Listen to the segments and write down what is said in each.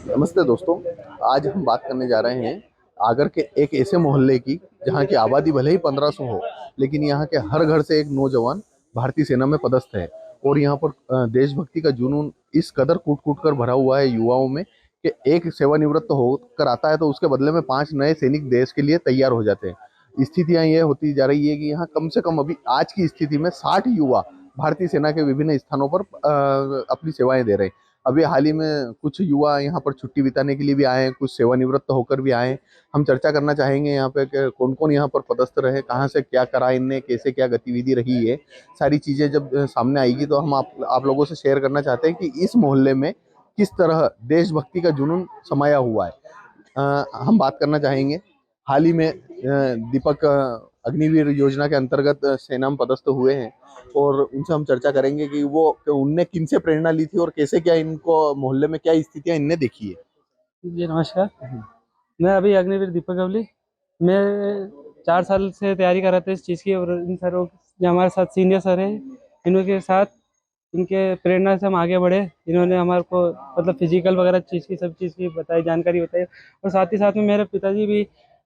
नमस्ते दोस्तों। आज हम बात करने जा रहे हैं आगर के एक ऐसे मोहल्ले की जहां की आबादी भले ही 1500 हो, लेकिन यहां के हर घर से एक नौजवान भारतीय सेना में पदस्थ है। और यहां पर देशभक्ति का जुनून इस कदर कूट कूट कर भरा हुआ है युवाओं में कि एक सेवानिवृत्त होकर आता है तो उसके बदले में 5 नए सैनिक देश के लिए तैयार हो जाते हैं। स्थितियां ये होती जा रही है कि यहाँ कम से कम अभी आज की स्थिति में 60 युवा भारतीय सेना के विभिन्न स्थानों पर अपनी सेवाएं दे रहे हैं। अभी हाल ही में कुछ युवा यहाँ पर छुट्टी बिताने के लिए भी आए हैं, कुछ सेवानिवृत्त होकर भी आए हैं। हम चर्चा करना चाहेंगे यहाँ पे कि कौन कौन यहाँ पर पदस्थ रहे, कहाँ से क्या करा इनने, कैसे क्या गतिविधि रही है। सारी चीजें जब सामने आएगी तो हम आप लोगों से शेयर करना चाहते हैं कि इस मोहल्ले में किस तरह देशभक्ति का जुनून समाया हुआ है। हम बात करना चाहेंगे हाल ही में दीपक अग्निवीर योजना के अंतर्गत सेना में पदस्थ हुए हैं और उनसे हम चर्चा करेंगे कि उनने किन से प्रेरणा ली थी और कैसे क्या इनको मोहल्ले में क्या स्थितियां इनने देखी है। जी नमस्कार। मैं अभी अग्निवीर दीपक गवली। मैं 4 साल से तैयारी कर रहा था इस चीज़ की, और इन सरों जो हमारे साथ सीनियर सर हैं, इनके साथ इनके प्रेरणा से हम आगे बढ़े। इन्होंने हमारे को मतलब फिजिकल वगैरह चीज़ की, सब चीज़ की बताई, जानकारी बताई। और साथ ही साथ में मेरे पिताजी भी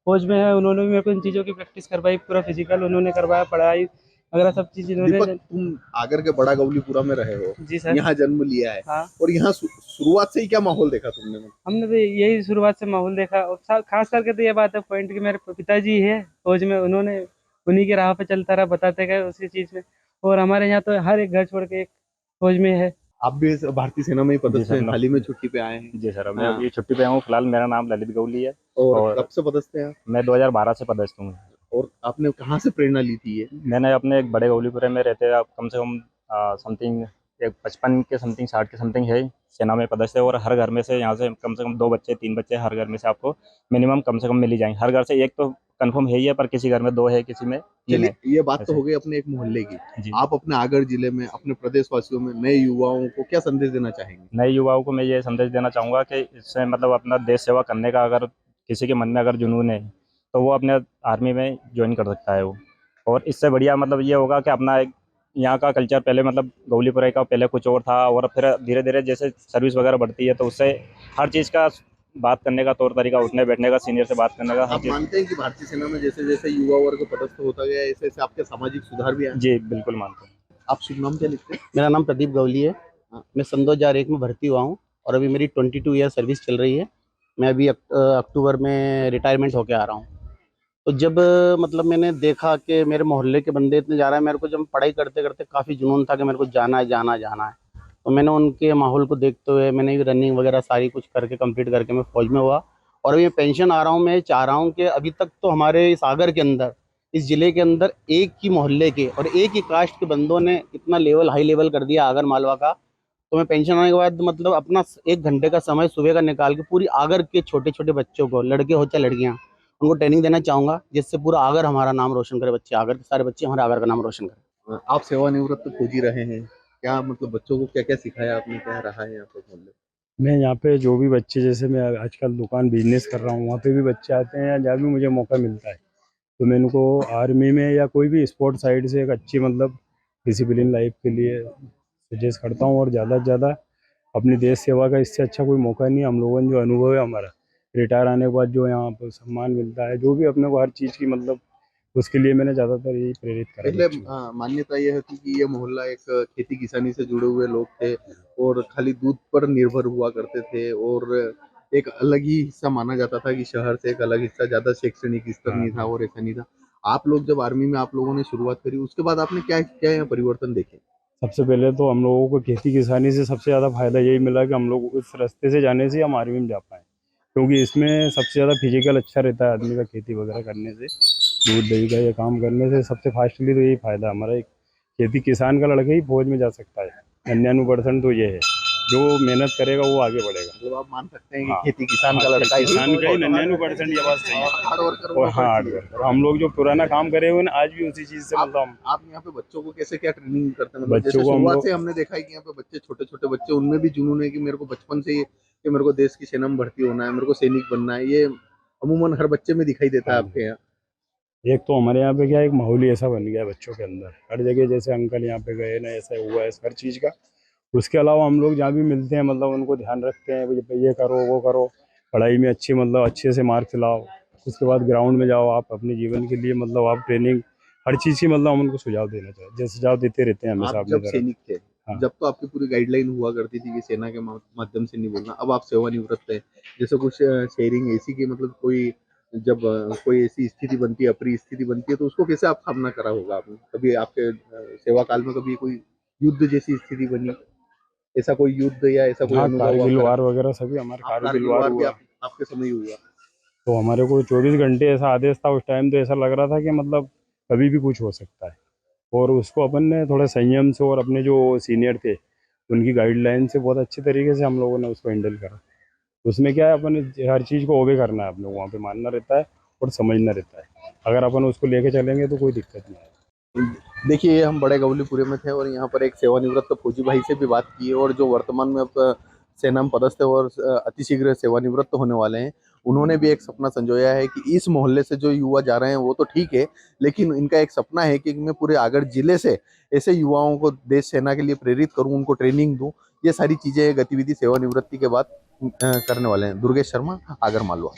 फौज में है, उन्होंने भी मेरे को इन चीज़ों की प्रैक्टिस करवाई, पूरा फिजिकल उन्होंने करवाया, पढ़ाई वगैरह सब चीज़ दीपक, इन्होंने। तुम आगर के बड़ा गौलीपुरा में रहे हो, जी सर। यहाँ जन्म लिया है हाँ, और यहाँ शुरुआत से ही क्या माहौल देखा तुमने? हमने तो यही शुरुआत से माहौल देखा। और खास करके तो ये बात है पॉइंट कि मेरे पिताजी है फौज में, उन्होंने उन्हीं की राह पे चलता रहा, बताते गए उसी चीज़ में। और हमारे यहाँ तो हर एक घर छोड़ के एक फौज में है। आप भी भारतीय सेना में ही जी पदस्थ सर। हैं, हाल ही में छुट्टी पे आए हैं। जी सर, मैं हाँ, अभी छुट्टी पे हूँ फिलहाल। मेरा नाम ललित गौली है और और कब से पदस्थ हैं आप? मैं 2012 से पदस्थ हूँ। और आपने कहाँ से प्रेरणा ली थी ये? मैंने अपने एक बड़े गौलीपुरे में रहते आप कम से कम समथिंग एक 55 के समथिंग 60 के समथिंग है सेना में पदस्थ है। और हर घर में से यहाँ से कम से कम 2 बच्चे 3 बच्चे हर घर में से आपको मिनिमम कम से कम मिल ही जाएंगे। हर घर से एक तो कंफर्म है ही है, पर किसी घर में 2 है, किसी में 3 चलिए, है ये बात तो ऐसे। हो गई अपने एक मोहल्ले की। जी। आप अपने आगर जिले में अपने प्रदेशवासियों में नए युवाओं को क्या संदेश देना चाहेंगे? नए युवाओं को मैं ये संदेश देना चाहूँगा कि इससे मतलब अपना देश सेवा करने का अगर किसी के मन में अगर जुनून है तो वो अपने आर्मी में ज्वाइन कर सकता है वो। और इससे बढ़िया मतलब ये होगा कि अपना एक यहाँ का कल्चर पहले मतलब गौलीपुरा का पहले कुछ और था, और फिर धीरे धीरे जैसे सर्विस वगैरह बढ़ती है तो उससे हर चीज़ का बात करने का तौर तरीका, उठने बैठने का, सीनियर से बात करने का, हर आप चीज़। मानते हैं कि भारतीय सेना में जैसे जैसे युवा वर्ग पदस्थ होता गया ऐसे ऐसे आपके सामाजिक सुधार भी आए? जी बिल्कुल मानता हूँ। आप शुभ नाम क्या लिखते हैं? मेरा नाम प्रदीप गवली है। मैं सन 2001 में भर्ती हुआ हूँ और अभी मेरी 22 ईयर सर्विस चल रही है। मैं अभी अक्टूबर में रिटायरमेंट होके आ रहा हूँ। तो जब मतलब मैंने देखा कि मेरे मोहल्ले के बंदे इतने जा रहे हैं, मेरे को जब पढ़ाई करते करते काफ़ी जुनून था कि मेरे को जाना है जाना है जाना है। तो मैंने उनके माहौल को देखते हुए मैंने भी रनिंग वगैरह सारी कुछ करके कंप्लीट करके मैं फ़ौज में हुआ। और अभी मैं पेंशन आ रहा हूँ। मैं चाह रहा हूँ कि अभी तक तो हमारे इस सागर के अंदर, इस ज़िले के अंदर एक ही मोहल्ले के और एक ही कास्ट के बंदों ने इतना लेवल हाई लेवल कर दिया आगर मालवा का। तो मैं पेंशन आने के बाद मतलब अपना 1 घंटे का समय सुबह का निकाल के पूरी आगर के छोटे छोटे बच्चों को, लड़के हो चाहे लड़कियाँ, उनको ट्रेनिंग देना चाहूँगा, जिससे पूरा आगर हमारा नाम रोशन करे। बच्चे आगर के सारे बच्चे हमारे आगर का नाम रोशन करें। आप सेवानिवृत्त फौजी रहे हैं, क्या मतलब बच्चों को क्या क्या सिखाया आपने, क्या रहा है यहाँ पर मोहल्ले? मैं यहाँ पे जो भी बच्चे, जैसे मैं आजकल दुकान बिजनेस कर रहा हूँ, वहाँ पे भी बच्चे आते हैं या जहाँ भी मुझे मौका मिलता है तो मैं इनको आर्मी में या कोई भी स्पोर्ट साइड से एक अच्छी मतलब डिसिप्लिन लाइफ के लिए सजेस्ट करता हूँ। और ज़्यादा से ज़्यादा अपनी देश सेवा का इससे अच्छा कोई मौका नहीं है। हम लोगों ने जो अनुभव है हमारा रिटायर आने के बाद, जो यहाँ पर सम्मान मिलता है, जो भी अपने को हर चीज़ की मतलब, उसके लिए मैंने ज़्यादातर यही प्रेरित करा पहले बच्चों को। मान्यता यह थी कि ये मोहल्ला एक खेती किसानी से जुड़े हुए लोग थे और खाली दूध पर निर्भर हुआ करते थे और एक अलग ही हिस्सा माना जाता था कि शहर से एक अलग हिस्सा, ज्यादा शैक्षणिक स्तर हाँ नहीं था हाँ। और ऐसा नहीं था। आप लोग जब आर्मी में आप लोगों ने शुरुआत करी उसके बाद आपने क्या क्या यहाँ परिवर्तन देखे? सबसे पहले तो हम लोगों को खेती किसानी से सबसे ज़्यादा फायदा यही मिला कि हम लोग उस रास्ते से जाने से हम आर्मी में जा पाए, क्योंकि इसमें सबसे ज़्यादा फिजिकल अच्छा रहता है आदमी का, खेती वगैरह करने से, दूध दही का ये काम करने से सबसे फास्टली तो यही फायदा हमारा। एक खेती किसान का लड़का ही फौज में जा सकता है। 99% तो ये है, जो मेहनत करेगा वो आगे बढ़ेगा। मतलब आप मान सकते हैं कि हाँ खेती किसान हाँ, का लड़का ही किसान का ही फौज में। 99% ये बात सही और है। हार्ड वर्कर और होना हाँ, हार्ड पड़ती है। वर्क, और हम लोग जो पुराना काम करे हुए ना आज भी उसी चीज़ से मतलब हम आप यहाँ पे बच्चों को कैसे क्या ट्रेनिंग करते हैं? मतलब बच्चों जैसे को हम शुरुआत लोग से हमने देखा है कि यहाँ पे बच्चे, छोटे छोटे बच्चे, उनमें भी जुनून है कि मेरे को बचपन से ही कि मेरे को देश की सेना में भर्ती होना है, मेरे को सैनिक बनना है। ये अमूमन हर बच्चे में दिखाई देता है हाँ, आपके यहाँ? एक तो हमारे यहाँ पे क्या एक माहौल ही ऐसा बन गया है बच्चों के अंदर, हर जगह जैसे अंकल यहाँ पे गए ना, ऐसा हुआ है हर चीज़ का। उसके अलावा हम लोग जहाँ भी मिलते हैं मतलब उनको ध्यान रखते हैं भाई ये करो वो करो, पढ़ाई में अच्छी मतलब अच्छे से मार्क्स लाओ। उसके बाद ग्राउंड में जाओ, आप अपने जीवन के लिए मतलब आप ट्रेनिंग हर चीज़ की मतलब हम उनको सुझाव देना चाहिए, जैसे सुझाव देते रहते हैं हमेशा आप अपनी जब तरफ। सैनिक थे, हाँ। जब तो आपकी पूरी गाइडलाइन हुआ करती थी कि सेना के माध्यम से नहीं बोलना, अब आप सेवानिवृत्त हैं, जैसे कुछ शेयरिंग ऐसी की मतलब कोई जब कोई ऐसी स्थिति बनती है, अप्रिय स्थिति बनती है, तो उसको कैसे आप सामना करा होगा आपने? कभी आपके सेवा काल में कभी कोई युद्ध जैसी स्थिति बनी, ऐसा कोई युद्ध या ऐसा कोई हाँ, अनुभव कारगिल आपका वार रहा? वगैरह सभी हमारे आप कारगिल कारगिल वार वार भी हुआ। आपके समय ही हुआ। तो हमारे को 24 घंटे ऐसा आदेश था उस टाइम, तो ऐसा लग रहा था कि मतलब कभी भी कुछ हो सकता है। और उसको अपन ने थोड़ा संयम से और अपने जो सीनियर थे उनकी गाइडलाइन से बहुत अच्छे तरीके से हम लोगों ने उसको हैंडल करा। उसमें क्या है, अपन हर चीज़ को ओबे करना है, अपने को वहाँ पे मानना रहता है और समझना रहता है। अगर अपन उसको लेके चलेंगे तो कोई दिक्कत नहीं है। देखिए, हम बड़े गवलीपुरे में थे और यहाँ पर एक सेवानिवृत्त फौजी भाई से भी बात की है, और जो वर्तमान में अब सेना में पदस्थ है और अतिशीघ्र सेवानिवृत्त होने वाले हैं। उन्होंने भी एक सपना संजोया है कि इस मोहल्ले से जो युवा जा रहे हैं वो तो ठीक है, लेकिन इनका एक सपना है कि मैं पूरे आगर जिले से ऐसे युवाओं को देश सेना के लिए प्रेरित करूं, उनको ट्रेनिंग दूं। ये सारी चीजें गतिविधि सेवानिवृत्ति के बाद करने वाले हैं। दुर्गेश शर्मा, आगर मालवा।